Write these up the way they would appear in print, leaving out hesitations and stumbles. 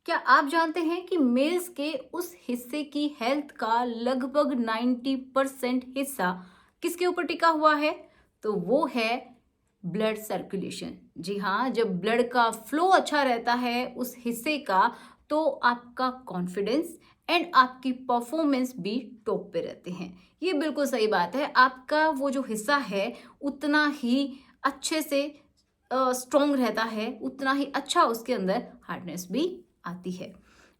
क्या आप जानते हैं कि मेल्स के उस हिस्से की हेल्थ का लगभग 90% हिस्सा किसके ऊपर टिका हुआ है? तो वो है ब्लड सर्कुलेशन। जी हाँ, जब ब्लड का फ्लो अच्छा रहता है उस हिस्से का, तो आपका कॉन्फिडेंस एंड आपकी परफॉर्मेंस भी टॉप पे रहते हैं। ये बिल्कुल सही बात है। आपका वो जो हिस्सा है उतना ही अच्छे से स्ट्रॉन्ग रहता है, उतना ही अच्छा उसके अंदर हार्डनेस भी आती है।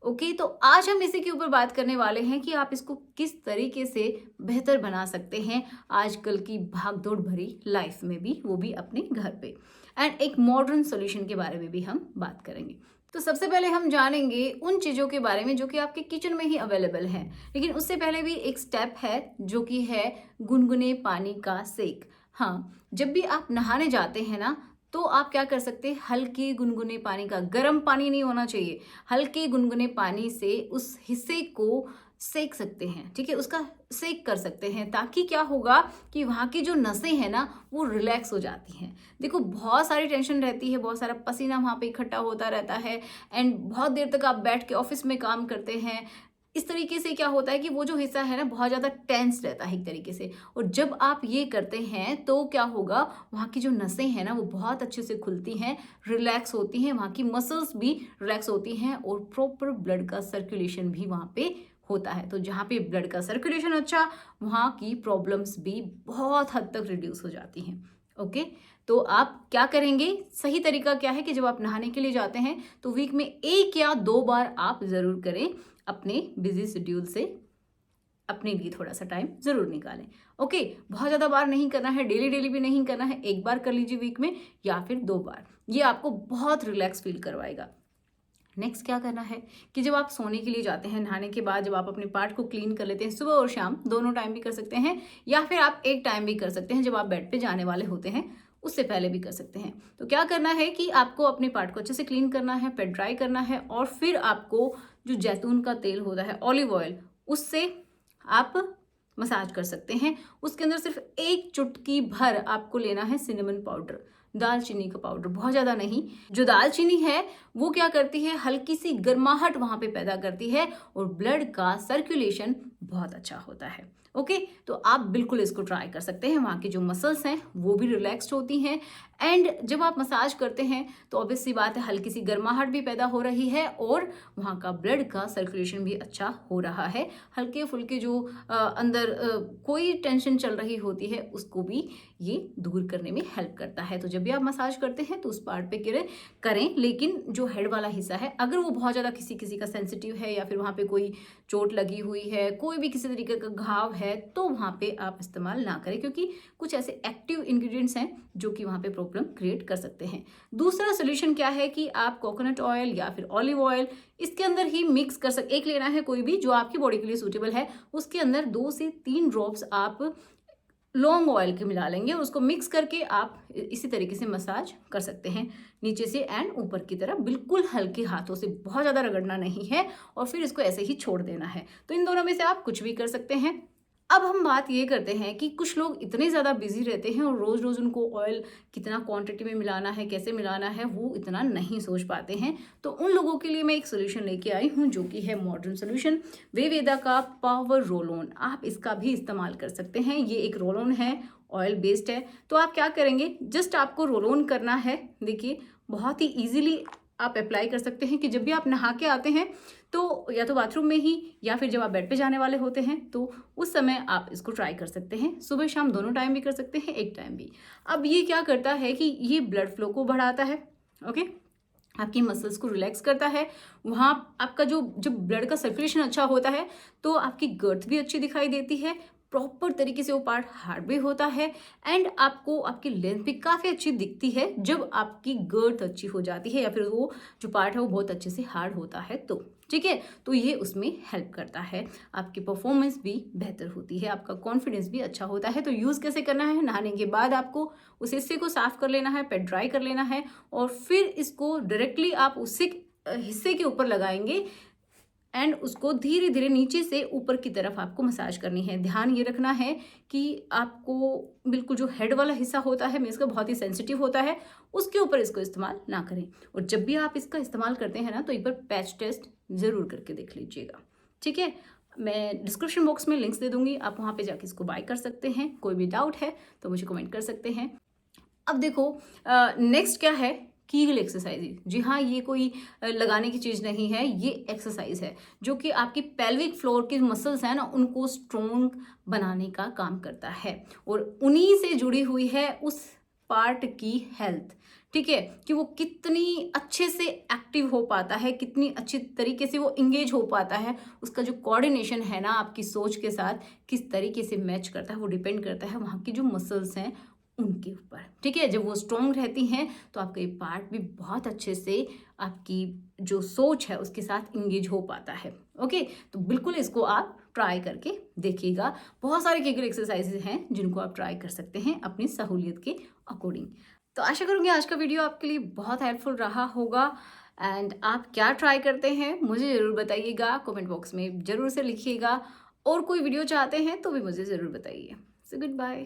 ओके, तो आज हम इसी के ऊपर बात करने वाले हैं कि आप इसको किस तरीके से बेहतर बना सकते हैं आजकल की भागदौड़ भरी लाइफ में भी, वो भी अपने घर पे। एंड एक मॉडर्न सॉल्यूशन के बारे में भी हम बात करेंगे। तो सबसे पहले हम जानेंगे उन चीज़ों के बारे में जो कि आपके किचन में ही अवेलेबल हैं। लेकिन उससे पहले भी एक स्टेप है जो कि है गुनगुने पानी का सेक। हाँ, जब भी आप नहाने जाते हैं ना, तो आप क्या कर सकते हैं, हल्के गुनगुने पानी का, गर्म पानी नहीं होना चाहिए, हल्के गुनगुने पानी से उस हिस्से को सेक सकते हैं। ठीक है, उसका सेक कर सकते हैं, ताकि क्या होगा कि वहाँ की जो नसें हैं ना वो रिलैक्स हो जाती हैं। देखो, बहुत सारी टेंशन रहती है, बहुत सारा पसीना वहाँ पे इकट्ठा होता रहता है एंड बहुत देर तक आप बैठ के ऑफिस में काम करते हैं। इस तरीके से क्या होता है कि वो जो हिस्सा है ना बहुत ज़्यादा टेंस रहता है एक तरीके से। और जब आप ये करते हैं तो क्या होगा, वहाँ की जो नसें हैं ना वो बहुत अच्छे से खुलती हैं, रिलैक्स होती हैं, वहाँ की मसल्स भी रिलैक्स होती हैं और प्रॉपर ब्लड का सर्कुलेशन भी वहाँ पे होता है। तो जहाँ पे ब्लड का सर्कुलेशन अच्छा, वहाँ की प्रॉब्लम्स भी बहुत हद तक रिड्यूस हो जाती हैं। ओके, तो आप क्या करेंगे, सही तरीका क्या है कि जब आप नहाने के लिए जाते हैं तो वीक में 1 या 2 बार आप ज़रूर करें, अपने बिजी शेड्यूल से अपने लिए थोड़ा सा टाइम जरूर निकालें। ओके, बहुत ज़्यादा बार नहीं करना है, डेली डेली भी नहीं करना है, 1 बार कर लीजिए वीक में या फिर 2 बार। ये आपको बहुत रिलैक्स फील करवाएगा। नेक्स्ट क्या करना है कि जब आप सोने के लिए जाते हैं, नहाने के बाद जब आप अपने पार्ट को क्लीन कर लेते हैं, सुबह और शाम दोनों टाइम भी कर सकते हैं, या फिर आप एक टाइम भी कर सकते हैं जब आप बेड पे जाने वाले होते हैं, उससे पहले भी कर सकते हैं। तो क्या करना है कि आपको अपने पार्ट को अच्छे से क्लीन करना है, पेट ड्राई करना है, और फिर आपको जो जैतून का तेल होता है, ऑलिव ऑयल, उससे आप मसाज कर सकते हैं। उसके अंदर सिर्फ 1 चुटकी भर आपको लेना है सिनेमन पाउडर, दालचीनी का पाउडर, बहुत ज़्यादा नहीं। जो दालचीनी है वो क्या करती है, हल्की सी गर्माहट वहाँ पे पैदा करती है और ब्लड का सर्कुलेशन बहुत अच्छा होता है। ओके, तो आप बिल्कुल इसको ट्राई कर सकते हैं। वहाँ की जो मसल्स हैं वो भी रिलैक्स्ड होती हैं एंड जब आप मसाज करते हैं तो ऑब्वियस सी बात है, हल्की सी गर्माहट भी पैदा हो रही है और वहाँ का ब्लड का सर्कुलेशन भी अच्छा हो रहा है। हल्के फुल्के जो अंदर कोई टेंशन चल रही होती है उसको भी ये दूर करने में हेल्प करता है। तो जब भी आप मसाज करते हैं तो उस पार्ट पे करें, लेकिन जो हेड वाला हिस्सा है अगर वो बहुत ज़्यादा किसी किसी का सेंसिटिव है या फिर वहाँ पे कोई चोट लगी हुई है, कोई भी किसी तरीके का घाव है, तो वहाँ पे आप इस्तेमाल ना करें, क्योंकि कुछ ऐसे एक्टिव इंग्रेडिएंट्स हैं जो कि वहाँ पे प्रॉब्लम क्रिएट कर सकते हैं। दूसरा सोल्यूशन क्या है कि आप कोकोनट ऑयल या फिर ऑलिव ऑयल इसके अंदर ही मिक्स कर सकते, एक लेना है कोई भी जो आपकी बॉडी के लिए सूटेबल है, उसके अंदर 2 से 3 ड्रॉप्स आप लौंग ऑयल के मिला लेंगे और उसको मिक्स करके आप इसी तरीके से मसाज कर सकते हैं, नीचे से एंड ऊपर की तरफ, बिल्कुल हल्के हाथों से, बहुत ज़्यादा रगड़ना नहीं है और फिर इसको ऐसे ही छोड़ देना है। तो इन दोनों में से आप कुछ भी कर सकते हैं। अब हम बात ये करते हैं कि कुछ लोग इतने ज़्यादा बिजी रहते हैं और रोज़ रोज़ उनको ऑयल कितना क्वांटिटी में मिलाना है, कैसे मिलाना है, वो इतना नहीं सोच पाते हैं। तो उन लोगों के लिए मैं एक सोल्यूशन लेके आई हूँ जो कि है मॉडर्न सोल्यूशन, वेवेदा का पावर रोल ऑन। आप इसका भी इस्तेमाल कर सकते हैं। ये एक रोल ऑन है, ऑयल बेस्ड है। तो आप क्या करेंगे, जस्ट आपको रोल ऑन करना है। देखिए, बहुत ही ईजिली आप अप्लाई कर सकते हैं कि जब भी आप नहा के आते हैं तो या तो बाथरूम में ही या फिर जब आप बेड पे जाने वाले होते हैं तो उस समय आप इसको ट्राई कर सकते हैं। सुबह शाम दोनों टाइम भी कर सकते हैं, एक टाइम भी। अब ये क्या करता है कि ये ब्लड फ्लो को बढ़ाता है। ओके, आपकी मसल्स को रिलैक्स करता है। वहाँ आपका जो जब ब्लड का सर्कुलेशन अच्छा होता है तो आपकी गर्थ भी अच्छी दिखाई देती है, प्रॉपर तरीके से वो पार्ट हार्ड भी होता है एंड आपको आपकी लेंथ भी काफ़ी अच्छी दिखती है जब आपकी गर्थ अच्छी हो जाती है या फिर वो जो पार्ट है वो बहुत अच्छे से हार्ड होता है। तो ठीक है, तो ये उसमें हेल्प करता है, आपकी परफॉर्मेंस भी बेहतर होती है, आपका कॉन्फिडेंस भी अच्छा होता है। तो यूज़ कैसे करना है, नहाने के बाद आपको उस हिस्से को साफ कर लेना है, पेट ड्राई कर लेना है और फिर इसको डायरेक्टली आप उसी हिस्से के ऊपर लगाएंगे एंड उसको धीरे धीरे नीचे से ऊपर की तरफ आपको मसाज करनी है। ध्यान ये रखना है कि आपको बिल्कुल जो हेड वाला हिस्सा होता है मेल्स का बहुत ही सेंसिटिव होता है, उसके ऊपर इसको इस्तेमाल ना करें। और जब भी आप इसका इस्तेमाल करते हैं ना तो एक बार पैच टेस्ट ज़रूर करके देख लीजिएगा, ठीक है। मैं डिस्क्रिप्शन बॉक्स में लिंक्स दे दूंगी, आप वहाँ पे जाके इसको बाय कर सकते हैं। कोई भी डाउट है तो मुझे कमेंट कर सकते हैं। अब देखो नेक्स्ट क्या है, कीगल एक्सरसाइज। जी हाँ, ये कोई लगाने की चीज़ नहीं है, ये एक्सरसाइज है जो कि आपकी पेल्विक फ्लोर की मसल्स हैं ना उनको स्ट्रोंग बनाने का काम करता है और उन्हीं से जुड़ी हुई है उस पार्ट की हेल्थ, ठीक है, कि वो कितनी अच्छे से एक्टिव हो पाता है, कितनी अच्छी तरीके से वो इंगेज हो पाता है, उसका जो कोऑर्डिनेशन है ना आपकी सोच के साथ किस तरीके से मैच करता है वो डिपेंड करता है वहाँ की जो मसल्स हैं उनके ऊपर, ठीक है। जब वो स्ट्रॉन्ग रहती हैं तो आपका ये पार्ट भी बहुत अच्छे से आपकी जो सोच है उसके साथ इंगेज हो पाता है। ओके, तो बिल्कुल इसको आप ट्राई करके देखिएगा। बहुत सारे कीगल एक्सरसाइजेज हैं जिनको आप ट्राई कर सकते हैं अपनी सहूलियत के अकॉर्डिंग। तो आशा करूँगी आज का वीडियो आपके लिए बहुत हेल्पफुल रहा होगा एंड आप क्या ट्राई करते हैं मुझे ज़रूर बताइएगा, कमेंट बॉक्स में ज़रूर से लिखिएगा। और कोई वीडियो चाहते हैं तो भी मुझे ज़रूर बताइए। So good bye.